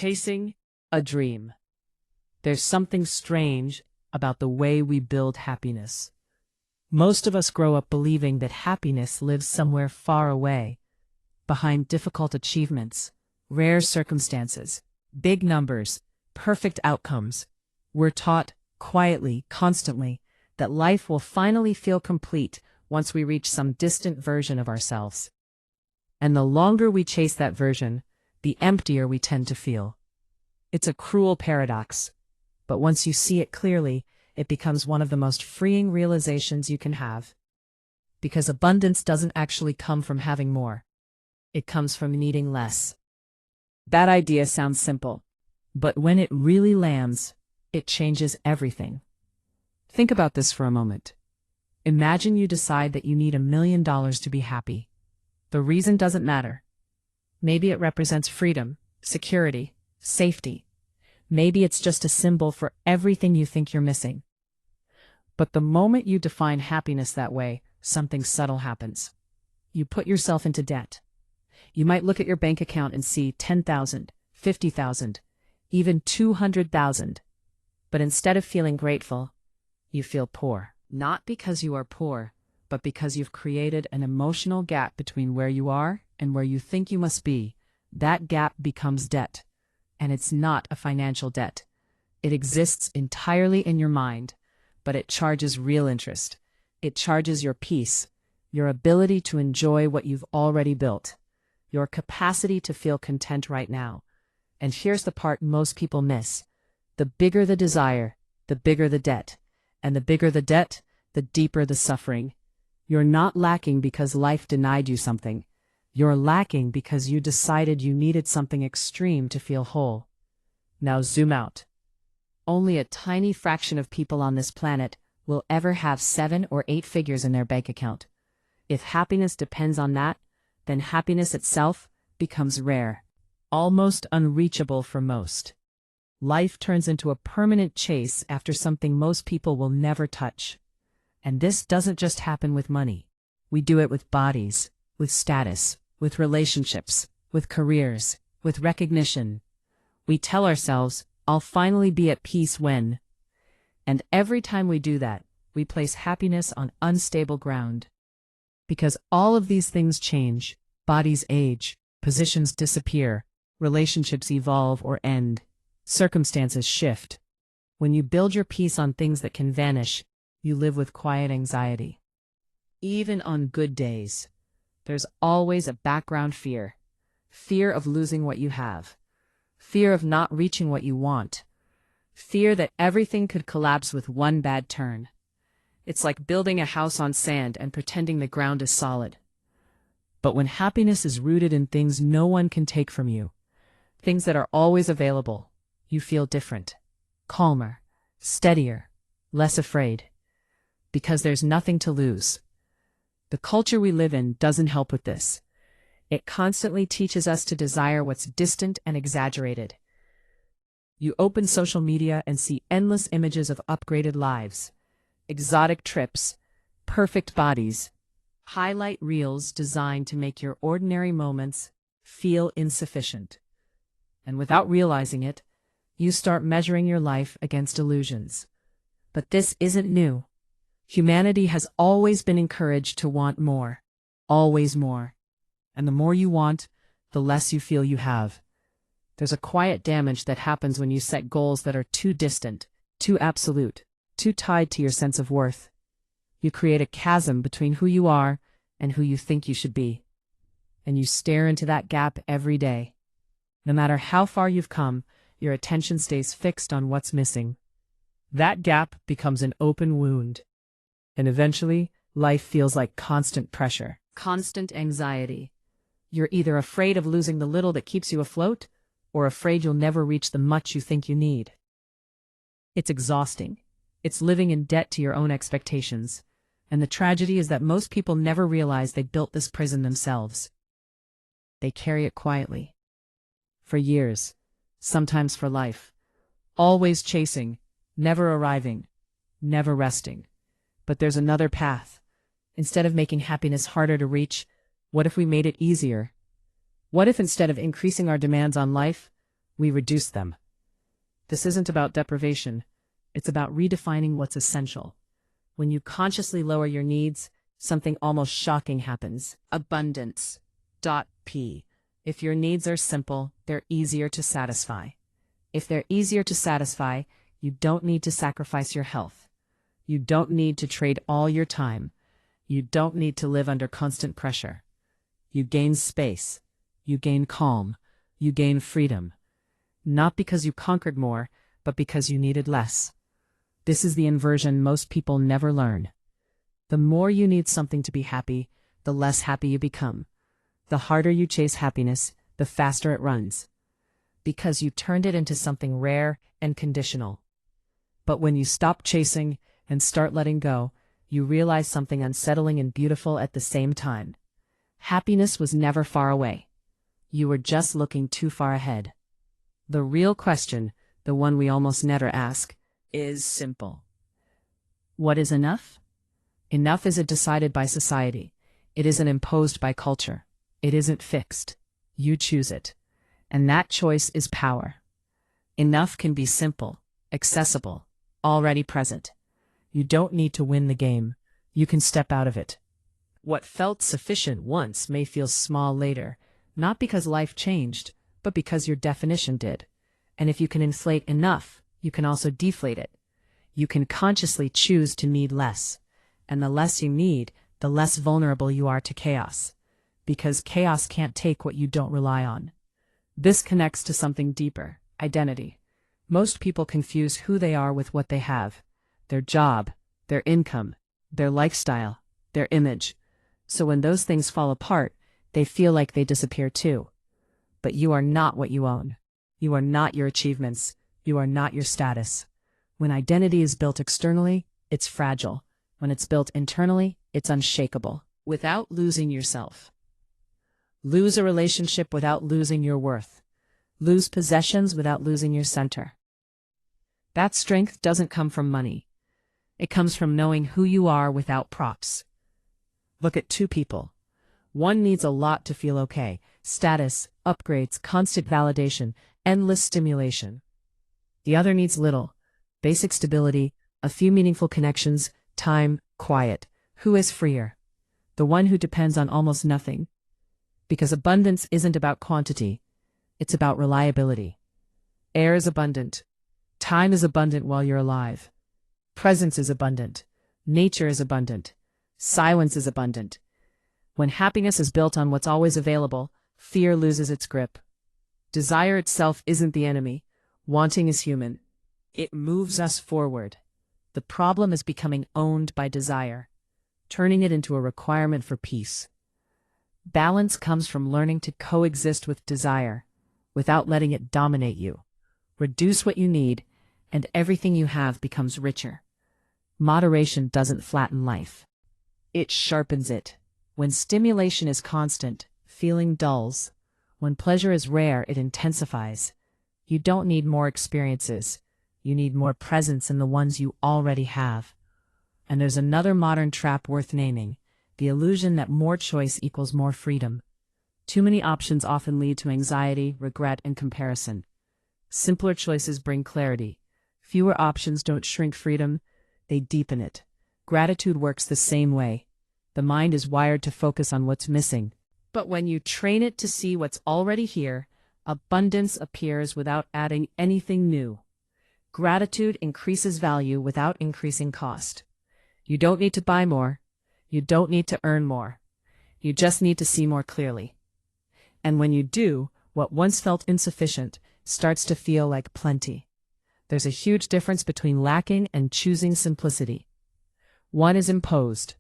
Chasing a dream. There's something strange about the way we build happiness. Most of us grow up believing that happiness lives somewhere far away, behind difficult achievements, rare circumstances, big numbers, perfect outcomes. We're taught, quietly, constantly, that life will finally feel complete once we reach some distant version of ourselves. And the longer we chase that version, the emptier we tend to feel. It's a cruel paradox, but once you see it clearly, it becomes one of the most freeing realizations you can have. Because abundance doesn't actually come from having more. It comes from needing less. That idea sounds simple, but when it really lands, it changes everything. Think about this for a moment. Imagine you decide that you need $1 million to be happy. The reason doesn't matter. Maybe it represents freedom, security, safety. Maybe it's just a symbol for everything you think you're missing. But the moment you define happiness that way, something subtle happens. You put yourself into debt. You might look at your bank account and see 10,000, 50,000, even 200,000. But instead of feeling grateful, you feel poor. Not because you are poor, but because you've created an emotional gap between where you are and where you think you must be. That gap becomes debt. And it's not a financial debt. It exists entirely in your mind, but it charges real interest. It charges your peace, your ability to enjoy what you've already built, your capacity to feel content right now. And here's the part most people miss. The bigger the desire, the bigger the debt. And the bigger the debt, the deeper the suffering. You're not lacking because life denied you something. You're lacking because you decided you needed something extreme to feel whole. Now zoom out. Only a tiny fraction of people on this planet will ever have 7 or 8 figures in their bank account. If happiness depends on that, then happiness itself becomes rare, almost unreachable for most. Life turns into a permanent chase after something most people will never touch. And this doesn't just happen with money. We do it with bodies, with status, with relationships, with careers, with recognition. We tell ourselves, I'll finally be at peace when. And every time we do that, we place happiness on unstable ground. Because all of these things change, bodies age, positions disappear, relationships evolve or end. Circumstances shift. When you build your peace on things that can vanish, you live with quiet anxiety. Even on good days, there's always a background fear. Fear of losing what you have. Fear of not reaching what you want. Fear that everything could collapse with one bad turn. It's like building a house on sand and pretending the ground is solid. But when happiness is rooted in things no one can take from you, things that are always available, you feel different, calmer, steadier, less afraid, because there's nothing to lose. The culture we live in doesn't help with this. It constantly teaches us to desire what's distant and exaggerated. You open social media and see endless images of upgraded lives, exotic trips, perfect bodies, highlight reels designed to make your ordinary moments feel insufficient. And without realizing it, you start measuring your life against illusions. But this isn't new. Humanity has always been encouraged to want more, always more. And the more you want, the less you feel you have. There's a quiet damage that happens when you set goals that are too distant, too absolute, too tied to your sense of worth. You create a chasm between who you are and who you think you should be. And you stare into that gap every day. No matter how far you've come, your attention stays fixed on what's missing. That gap becomes an open wound. And eventually, life feels like constant pressure, constant anxiety. You're either afraid of losing the little that keeps you afloat, or afraid you'll never reach the much you think you need. It's exhausting. It's living in debt to your own expectations. And the tragedy is that most people never realize they built this prison themselves. They carry it quietly. For years. Sometimes for life. Always chasing, never arriving, never resting. But there's another path. Instead of making happiness harder to reach, what if we made it easier? What if instead of increasing our demands on life, we reduce them. This isn't about deprivation. It's about redefining what's essential. When you consciously lower your needs, something almost shocking happens. Abundance. P. If your needs are simple, they're easier to satisfy. If they're easier to satisfy, you don't need to sacrifice your health. You don't need to trade all your time. You don't need to live under constant pressure. You gain space. You gain calm. You gain freedom. Not because you conquered more, but because you needed less. This is the inversion most people never learn. The more you need something to be happy, the less happy you become. The harder you chase happiness, the faster it runs. Because you turned it into something rare and conditional. But when you stop chasing and start letting go, you realize something unsettling and beautiful at the same time. Happiness was never far away. You were just looking too far ahead. The real question, the one we almost never ask, is simple. What is enough? Enough isn't decided by society. It isn't imposed by culture. It isn't fixed. You choose it. And that choice is power. Enough can be simple, accessible, already present. You don't need to win the game. You can step out of it. What felt sufficient once may feel small later, not because life changed, but because your definition did. And if you can inflate enough, you can also deflate it. You can consciously choose to need less. And the less you need, the less vulnerable you are to chaos. Because chaos can't take what you don't rely on. This connects to something deeper, identity. Most people confuse who they are with what they have. Their job, their income, their lifestyle, their image. So when those things fall apart, they feel like they disappear too. But you are not what you own. You are not your achievements. You are not your status. When identity is built externally, it's fragile. When it's built internally, it's unshakable. Without losing yourself. Lose a relationship without losing your worth. Lose possessions without losing your center. That strength doesn't come from money. It comes from knowing who you are without props. Look at two people. One needs a lot to feel okay. Status, upgrades, constant validation, endless stimulation. The other needs little. Basic stability, a few meaningful connections, time, quiet. Who is freer? The one who depends on almost nothing. Because abundance isn't about quantity. It's about reliability. Air is abundant. Time is abundant while you're alive. Presence is abundant. Nature is abundant. Silence is abundant. When happiness is built on what's always available, fear loses its grip. Desire itself isn't the enemy. Wanting is human. It moves us forward. The problem is becoming owned by desire, turning it into a requirement for peace. Balance comes from learning to coexist with desire, without letting it dominate you. Reduce what you need, and everything you have becomes richer. Moderation doesn't flatten life. It sharpens it. When stimulation is constant, feeling dulls. When pleasure is rare, it intensifies. You don't need more experiences. You need more presence in the ones you already have. And there's another modern trap worth naming. The illusion that more choice equals more freedom. Too many options often lead to anxiety, regret, and comparison. Simpler choices bring clarity. Fewer options don't shrink freedom, they deepen it. Gratitude works the same way. The mind is wired to focus on what's missing. But when you train it to see what's already here, abundance appears without adding anything new. Gratitude increases value without increasing cost. You don't need to buy more. You don't need to earn more. You just need to see more clearly. And when you do, what once felt insufficient starts to feel like plenty. There's a huge difference between lacking and choosing simplicity. One is imposed.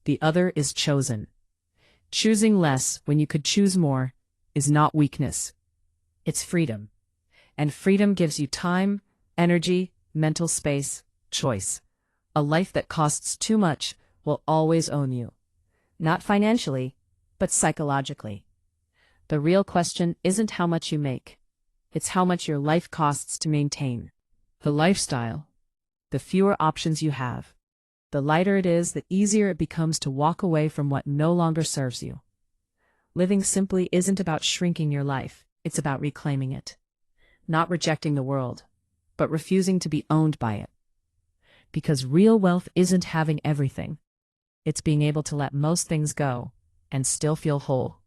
The other is chosen. Choosing less when you could choose more is not weakness. It's freedom. And freedom gives you time, energy, mental space, choice. A life that costs too much will always own you. Not financially, but psychologically. The real question isn't how much you make. It's how much your life costs to maintain. The lifestyle. The fewer options you have. The lighter it is, the easier it becomes to walk away from what no longer serves you. Living simply isn't about shrinking your life. It's about reclaiming it. not rejecting the world, but refusing to be owned by it. Because real wealth isn't having everything. It's being able to let most things go and still feel whole.